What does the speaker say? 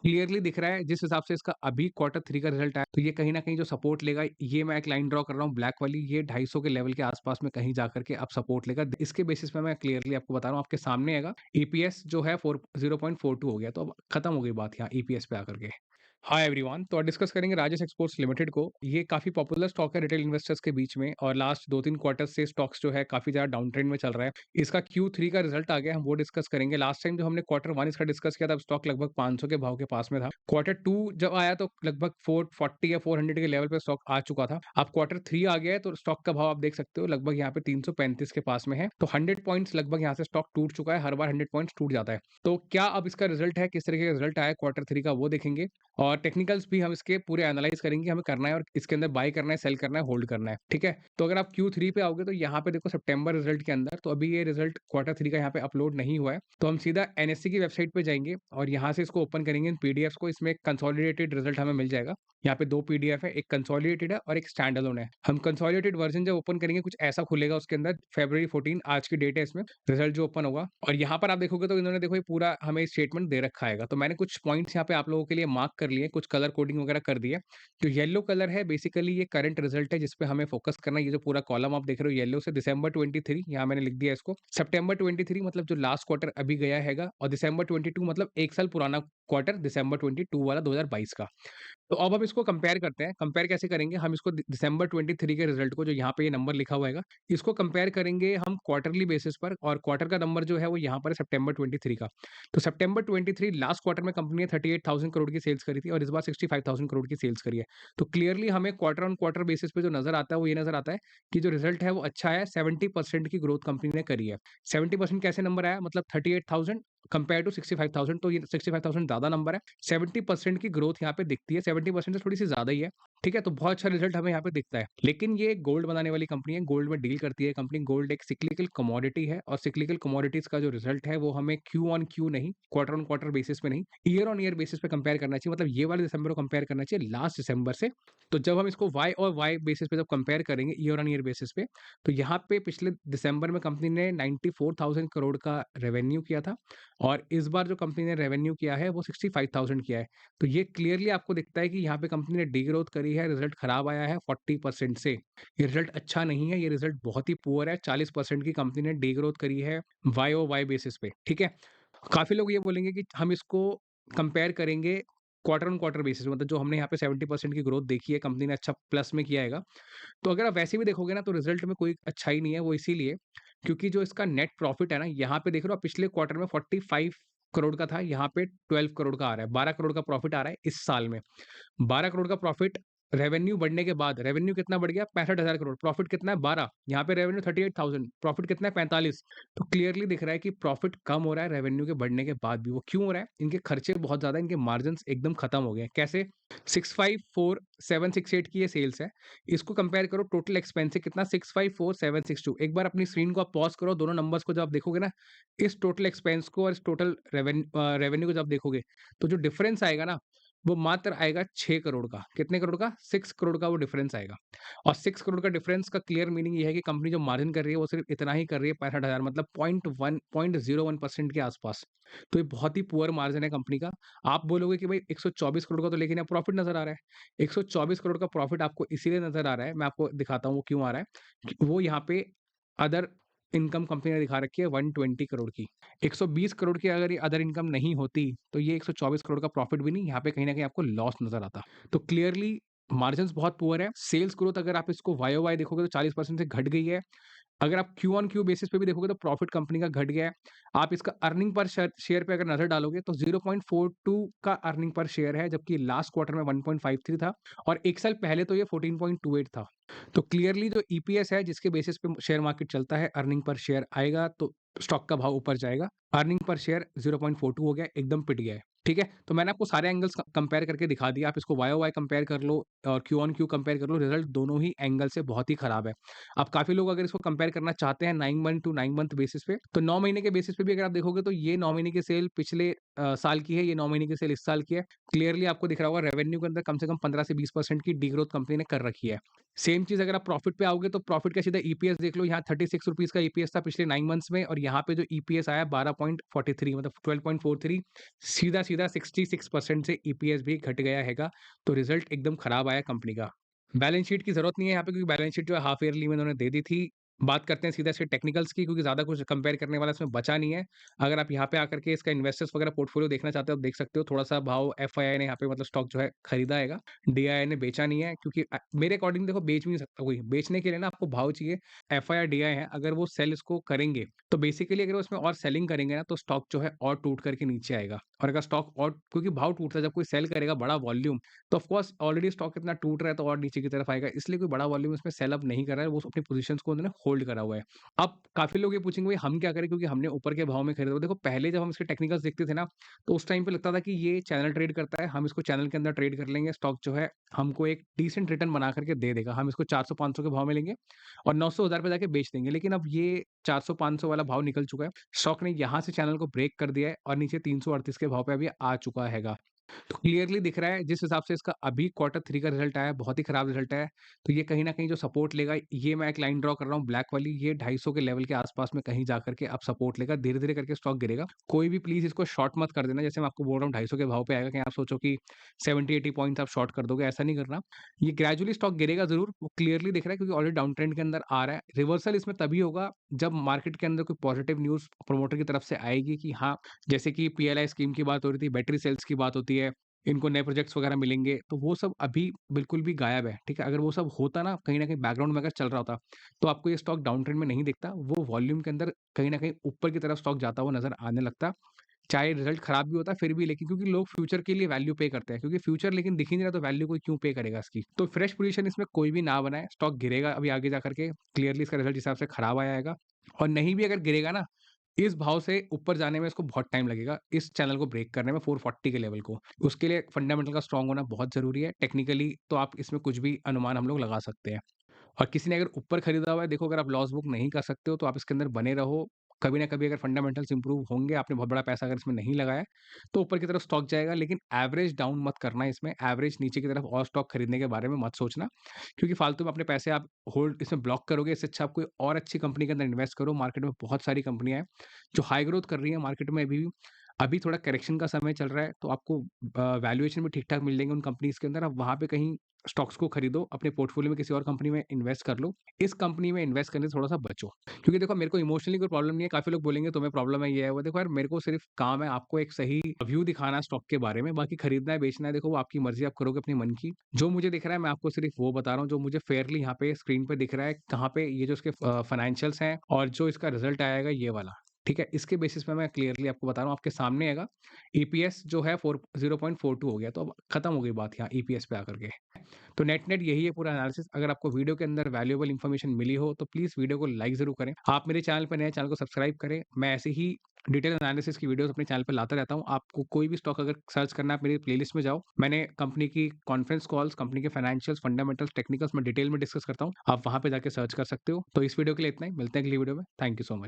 Clearly दिख रहा है जिस हिसाब से इसका अभी क्वार्टर 3 का रिजल्ट आया, तो ये कहीं न कहीं जो सपोर्ट लेगा, ये मैं एक लाइन ड्रॉ कर रहा हूँ ब्लैक वाली, ये 250 के लेवल के आस-पास में कहीं जाकर के अब सपोर्ट लेगा। इसके बेसिस पे मैं क्लियरली आपको बता रहा हूँ, आपके सामने आएगा। ईपीएस जो है 0.42 हो गया, तो अब खत्म हो गई बात यहाँ ईपीएस पे आकर के। हाय एवरीवन, तो आज डिस्कस करेंगे राजेश एक्सपोर्ट्स लिमिटेड को। ये काफ़ी पॉपुलर स्टॉक है रिटेल इन्वेस्टर्स के बीच में, और लास्ट 2-3 क्वार्टर्स से स्टॉक्स जो है काफ़ी ज़्यादा डाउन ट्रेंड में चल रहा है। इसका Q3 का रिजल्ट आ गया, हम वो डिस्कस करेंगे। लास्ट टाइम जो हमने क्वार्टर 1 इसका डिस्कस किया था, तब स्टॉक लगभग 500 के भाव के पास में था। क्वार्टर 2 जब आया तो लगभग 440 या 400 के लेवल पे स्टॉक आ चुका था। अब क्वार्टर 3 आ गया है, तो स्टॉक का भाव आप देख सकते हो लगभग यहाँ पे 335 के पास में है। तो 100 पॉइंट्स लगभग यहाँ से स्टॉक टूट चुका है। हर बार 100 पॉइंट्स टूट जाता है। तो क्या अब इसका रिजल्ट है, किस तरीके का रिजल्ट आया है क्वार्टर 3 का, वो देखेंगे। और टेक्निकल्स भी हम इसके पूरे एनालाइज करेंगे, हमें करना है और इसके अंदर बाय करना है, सेल करना है, होल्ड करना है, ठीक है। तो अगर आप Q3 पे आओगे तो यहाँ पे देखो सितंबर रिजल्ट के अंदर, तो अभी ये रिजल्ट क्वार्टर 3 का यहाँ पे अपलोड नहीं हुआ है, तो हम सीधा एनएससी की वेबसाइट पे जाएंगे और यहाँ से इसको ओपन करेंगे इन पीडीएफ्स को। इसमें एक कंसोलिडेटेड रिजल्ट हमें मिल जाएगा। यहाँ पे 2 पीडीएफ है, एक कंसोलिडेटेड है और एक स्टैंड अलोन है। हम कंसोलिडेटेड वर्जन जब ओपन करेंगे कुछ ऐसा खुलेगा, उसके अंदर फरवरी 14 आज की डेट है इसमें रिजल्ट जो ओपन होगा। और यहाँ पर आप देखोगे तो इन्होंने देखो ये पूरा हमें स्टेटमेंट दे रखा है। तो मैंने कुछ पॉइंट्स यहाँ पे आप लोगों के लिए मार्क कर लिए, कुछ कलर कोडिंग वगैरह कर दी है। जो येलो कलर है बेसिकली ये करंट रिजल्ट है, जिसपे हमें फोकस करना है। ये जो पूरा कॉलम आप देख रहे हो येलो से दिसंबर 23, यहाँ मैंने लिख दिया इसको। सितंबर 23 मतलब जो लास्ट क्वार्टर अभी गया हैगा, और दिसंबर 22 मतलब 1 साल पुराना क्वार्टर, दिसंबर 22 वाला 2022 का। तो अब हम इसको कंपेयर करते हैं। कंपेयर कैसे करेंगे? हम इसको दिसंबर 23 के रिजल्ट को, जो यहाँ पे ये नंबर लिखा हुआ हैगा, इसको कंपेयर करेंगे हम क्वार्टरली बेसिस पर, और क्वार्टर का नंबर जो है वो यहाँ पर है सितंबर 23 का। तो सितंबर 23 लास्ट क्वार्टर में कंपनी ने 38,000 करोड़ की सेल्स करी थी और इस बार 65,000 करोड़ की सेल्स करी है। तो क्लियरली हमें क्वार्टर ऑन क्वार्टर बेसिस पे जो नज़र आता है वो ये नज़र आता है कि जो रिजल्ट है वो अच्छा है। 70% की ग्रोथ कंपनी ने करी है। 70% कैसे नंबर आया? मतलब 38,000 कंपेयर टू 65,000, तो ये 65,000 ज़्यादा नंबर है। 70% की ग्रोथ यहाँ पे दिखती है। 70% से थोड़ी-सी ज़्यादा ही है, ठीक है? तो बहुत अच्छा रिजल्ट हमें यहाँ पे दिखता है। लेकिन ये गोल्ड बनाने वाली कंपनी है, गोल्ड में डील करती है कंपनी। गोल्ड एक सिक्लिकल कमोडिटी है, और सिक्लिकल कमोडिटीज़ का जो रिजल्ट है वो हमें क्यू ऑन क्यू नहीं, क्वार्टर ऑन क्वार्टर बेसिस पे नहीं, ईयर ऑन ईयर बेसिस पे कंपेयर करना चाहिए। मतलब ये वाले दिसंबर को कंपेयर करना चाहिए लास्ट दिसंबर से। तो जब हम इसको वाई और वाई बेसिस पे जब कंपेयर करेंगे ईयर ऑन ईयर बेसिस पे, तो यहाँ पे पिछले दिसंबर में कंपनी ने 94,000 करोड़ का रेवेन्यू किया था, और इस बार जो कंपनी ने रेवेन्यू किया है वो 65,000 किया है। तो ये क्लियरली आपको दिखता है कि यहाँ पे कंपनी ने डीग्रोथ करी है, रिजल्ट खराब आया है 40% से। ये रिजल्ट अच्छा नहीं है, ये रिजल्ट बहुत ही पुअर है। 40% की कंपनी ने डीग्रोथ करी है वाई ओ वाई बेसिस पे, ठीक है। काफी लोग ये बोलेंगे कि हम इसको कंपेयर करेंगे क्वार्टर ऑन क्वार्टर बेसिस, मतलब जो हमने यहाँ पे 70% की ग्रोथ देखी है, कंपनी ने अच्छा प्लस में किया है। तो अगर आप वैसे भी देखोगे ना, तो रिजल्ट में कोई अच्छाई नहीं है। वो इसीलिए क्योंकि जो इसका नेट प्रॉफिट है ना, यहाँ पे देख रहे हो आप, पिछले क्वार्टर में 45 करोड़ का था, यहाँ पे 12 करोड़ का आ रहा है। 12 करोड़ का प्रॉफिट आ रहा है इस साल में। 12 करोड़ का प्रॉफिट, रेवेन्यू बढ़ने के बाद रेवेन्यू कितना बढ़ गया? 65,000 करोड़। प्रॉफिट कितना है? 12। यहाँ पे रेवेन्यू 38,000, प्रॉफिट कितना है? 45। तो क्लियरली दिख रहा है कि प्रॉफिट कम हो रहा है रेवेन्यू के बढ़ने के बाद भी। वो क्यों हो रहा है? इनके खर्चे बहुत ज्यादा, इनके मार्जिन्स एकदम खत्म हो गए हैं। कैसे? 654,768 की ये सेल्स है। इसको कंपेयर करो टोटल एक्सपेंस से, कितना? 654,762। एक बार अपनी स्क्रीन को आप पॉज करो, दोनों नंबर्स को जब आप देखोगे ना, इस टोटल एक्सपेंस को और इस टोटल रेवेन्यू को जब देखोगे, तो जो डिफरेंस आएगा ना, वो मात्र आएगा 6 करोड़ का। कितने करोड़ का? 6 करोड़ का वो डिफरेंस आएगा। और 6 करोड़ का डिफरेंस का क्लियर मीनिंग ये है कि कंपनी जो मार्जिन कर रही है वो सिर्फ इतना ही कर रही है, 65,000, मतलब 0.01% के आसपास। तो ये बहुत ही पुअर मार्जिन है कंपनी का। आप बोलोगे कि भाई 124 करोड़ का तो लेकिन यहाँ प्रॉफिट नजर आ रहा है। 124 करोड़ का प्रॉफिट आपको इसीलिए नजर आ रहा है, मैं आपको दिखाता हूँ वो क्यों आ रहा है। वो यहाँ पे अदर इनकम कंपनी ने दिखा रखी है 120 करोड़ की। 120 करोड़ की अगर ये अदर इनकम नहीं होती, तो ये 124 करोड़ का प्रॉफिट भी नहीं, यहाँ पे कहीं न कहीं आपको लॉस नज़र आता। तो क्लियरली मार्जिन्स बहुत पुअर है। सेल्स ग्रोथ अगर आप इसको वाई-ओ-वाई देखोगे तो 40% से घट गई है। अगर आप क्यू ऑन क्यू बेसिस पे भी देखोगे तो प्रॉफिट कंपनी का घट गया है। आप इसका अर्निंग पर शेयर पे अगर नज़र डालोगे तो 0.42 का अर्निंग पर शेयर है, जबकि लास्ट क्वार्टर में 1.53 था, और 1 साल पहले तो ये 14.28 था। तो क्लियरली जो ईपीएस है, जिसके बेसिस पे शेयर मार्केट चलता है, अर्निंग पर शेयर आएगा तो स्टॉक का भाव ऊपर जाएगा। अर्निंग पर शेयर 0.42 हो गया, एकदम पिट गया है। ठीक है? तो मैंने आपको सारे एंगल्स कंपेयर करके दिखा दिया। आप इसको वाई-ओ-वाई कंपेयर कर लो और क्यू ऑन क्यू कंपेयर कर लो, रिजल्ट दोनों ही एंगल से बहुत ही खराब है। अब काफ़ी लोग अगर इसको कंपेयर करना चाहते हैं 9 मंथ टू 9 मंथ बेसिस पे, तो 9 महीने के बेसिस पे भी अगर आप देखोगे तो ये 9 महीने की सेल पिछले साल की है, ये 9 महीने की सेल इस साल की है। क्लियरली आपको दिख रहा होगा रेवेन्यू के अंदर कम से कम 15 से 20% की डीग्रोथ कंपनी ने कर रखी है। सेम चीज़ अगर आप प्रॉफिट पे आओगे तो प्रॉफिट का सीधा ईपीएस देख लो, यहाँ 36 रुपीज़ का ईपीएस था पिछले 9 मंथ्स में, और यहाँ पे जो ईपीएस आया 12.43, मतलब 12.43, सीधा-सीधा सीधा 66% से ईपीएस भी घट गया हैगा, तो रिज़ल्ट एकदम खराब आया कंपनी का। बैलेंस शीट की ज़रूरत नहीं है यहाँ पे, क्योंकि बैलेंस शीट जो है हाफ ईयरली में इन्होंने दे दी थी। बात करते हैं सीधा इसके टेक्निकल्स की, क्योंकि ज़्यादा कुछ कंपेयर करने वाला इसमें बचा नहीं है। अगर आप यहाँ पे आकर के इसका इन्वेस्टर्स वगैरह पोर्टफोलियो देखना चाहते हो, आप देख सकते हो थोड़ा-सा भाव एफआईआई ने यहाँ पे मतलब स्टॉक जो है खरीदा हैगा। डीआईआई ने बेचा नहीं है, क्योंकि मेरे अकॉर्डिंग देखो बेच भी नहीं सकता कोई। बेचने के लिए ना आपको भाव चाहिए। एफआईआई, डीआई है, अगर वो सेल इसको करेंगे, तो बेसिकली अगर वो इसमें और सेलिंग करेंगे ना, तो स्टॉक जो है और टूट करके नीचे आएगा। और अगर स्टॉक और, क्योंकि भाव टूटता है जब कोई सेल करेगा बड़ा वॉल्यूम, तो ऑफ कोर्स ऑलरेडी स्टॉक इतना टूट रहा है तो और नीचे की तरफ आएगा। इसलिए कोई बड़ा वॉल्यूम इसमें सेल अप नहीं कर रहा है, वो अपनी पोजीशंस को उन्होंने होल्ड करा हुआ है। अब काफ़ी लोग ये पूछेंगे भाई हम क्या करें, क्योंकि हमने ऊपर के भाव में खरीदा हुआ। देखो पहले जब हम इसके टेक्निकल्स देखते थे ना, तो उस टाइम पे लगता था कि ये चैनल ट्रेड करता है, हम इसको चैनल के अंदर ट्रेड कर लेंगे, स्टॉक जो है हमको एक डिसेंट रिटर्न बना करके दे देगा। हम इसको 400-500 के भाव में लेंगे और 900-1000 पे जाके बेच देंगे। लेकिन अब ये 400-500 वाला भाव निकल चुका है। स्टॉक ने यहाँ से चैनल को ब्रेक कर दिया है और नीचे 338 के भाव पे अभी आ चुका हैगा। तो क्लियरली दिख रहा है जिस हिसाब से इसका अभी क्वार्टर 3 का रिजल्ट आया है, बहुत ही खराब रिजल्ट आया है। तो ये कहीं न कहीं जो सपोर्ट लेगा, ये मैं एक लाइन ड्रॉ कर रहा हूँ ब्लैक वाली, ये 250 के लेवल के आस-पास में कहीं जाकर के अब सपोर्ट लेगा, धीरे-धीरे करके स्टॉक गिरेगा। कोई भी प्लीज़ इसको शॉर्ट मत कर देना, जैसे मैं आपको बोल रहा हूँ 250 के भाव पे आएगा, कहीं आप सोचो कि 70-80 पॉइंट्स आप शॉर्ट कर दोगे, ऐसा नहीं करना। ये ग्रेजुअली स्टॉक गिरेगा ज़रूर, वो क्लियरली दिख रहा है, क्योंकि ऑलरेडी डाउन ट्रेंड के अंदर आ रहा है। रिवर्सल इसमें तभी होगा जब मार्केट के अंदर कोई पॉजिटिव न्यूज़ प्रमोटर की तरफ से आएगी कि हाँ, जैसे कि पीएलआई स्कीम की बात हो रही थी, बैटरी सेल्स की बात होती है, इनको नए प्रोजेक्ट्स वगैरह मिलेंगे, तो वो सब अभी बिल्कुल भी गायब है, ठीक है? अगर वो सब होता ना, कहीं न कहीं बैकग्राउंड में अगर चल रहा होता, तो आपको ये स्टॉक डाउन ट्रेंड में नहीं दिखता, वो वॉल्यूम के अंदर कहीं न कहीं ऊपर की तरफ स्टॉक जाता हुआ नज़र आने लगता। चाहे रिजल्ट खराब भी होता फिर भी, लेकिन क्योंकि लोग फ्यूचर के लिए वैल्यू पे करते हैं, क्योंकि फ्यूचर लेकिन दिख ही नहीं रहा, तो वैल्यू कोई क्यों पे करेगा इसकी? तो फ्रेश पोजीशन इसमें कोई भी ना बनाए, स्टॉक गिरेगा अभी आगे जा करके, क्लियरली इसका रिजल्ट जिस हिसाब से खराब आया आएगा। और नहीं भी अगर गिरेगा ना, इस भाव से ऊपर जाने में इसको बहुत टाइम लगेगा, इस चैनल को ब्रेक करने में 440 के लेवल को। उसके लिए फंडामेंटल का स्ट्रॉन्ग होना बहुत ज़रूरी है। टेक्निकली तो आप इसमें कुछ भी अनुमान हम लोग लगा सकते हैं। और किसी ने अगर ऊपर खरीदा हुआ है, देखो अगर आप लॉस बुक नहीं कर सकते हो, तो आप इसके अंदर बने रहो। कभी ना कभी अगर फंडामेंटल्स इंप्रूव होंगे, आपने बहुत बड़ा पैसा अगर इसमें नहीं लगाया है, तो ऊपर की तरफ स्टॉक जाएगा, लेकिन एवरेज डाउन मत करना इसमें। एवरेज नीचे की तरफ और स्टॉक खरीदने के बारे में मत सोचना, क्योंकि फालतू में अपने पैसे आप होल्ड इसमें ब्लॉक करोगे। इससे अच्छा आप कोई और अच्छी कंपनी के अंदर इन्वेस्ट करो। मार्केट में बहुत सारी कंपनियां हैं जो हाई ग्रोथ कर रही है मार्केट में अभी भी। अभी थोड़ा करेक्शन का समय चल रहा है, तो आपको वैल्यूएशन भी ठीक ठाक मिल जाएंगे उन कंपनीज के अंदर। आप वहां पे कहीं स्टॉक्स को खरीदो, अपने पोर्टफोलियो में किसी और कंपनी में इन्वेस्ट कर लो। इस कंपनी में इन्वेस्ट करने से थोड़ा-सा बचो। क्योंकि देखो मेरे को इमोशनली कोई प्रॉब्लम नहीं है, काफ़ी लोग बोलेंगे तुम्हें प्रॉब्लम है, ये है, वो है। देखो यार, मेरे को सिर्फ काम है आपको एक सही व्यू दिखाना है स्टॉक के बारे में, बाकी खरीदना है, बेचना है, देखो वो आपकी मर्ज़ी, आप करोगे अपने मन की। जो मुझे दिख रहा है मैं आपको सिर्फ वो बता रहा हूँ, जो मुझे फेयरली यहाँ पे स्क्रीन पे दिख रहा है, कहाँ पे ये जो इसके फाइनेंशियल्स हैं और जो इसका रिजल्ट आएगा ये वाला। ठीक है? इसके बेसिस पे मैं क्लियरली आपको बता रहा हूँ, आपके सामने आएगा। ईपीएस जो है 0.42 हो गया, तो अब खत्म हो गई बात यहाँ ईपीएस पे आकर के। तो नेट-नेट यही है पूरा एनालिसिस। अगर आपको वीडियो के अंदर वैल्यूएबल इन्फॉर्मेशन मिली हो, तो प्लीज़ वीडियो को लाइक ज़रूर करें। आप मेरे चैनल पे नए हैं, चैनल को सब्सक्राइब करें। मैं ऐसे ही डिटेल एनालिसिस की वीडियोज़ अपने चैनल पे लाता रहता हूँ। आपको कोई भी स्टॉक अगर सर्च करना है, आप मेरी प्लेलिस्ट में जाओ। मैंने कंपनी की कॉन्फ्रेंस कॉल्स, कंपनी के फाइनेंशियल्स, फंडामेंटल्स, टेक्निकल्स मैं डिटेल में डिस्कस करता हूँ। आप वहाँ पे जाके सर्च कर सकते हो। तो इस वीडियो के लिए इतना ही। मिलते हैं अगली वीडियो में। Thank you so much.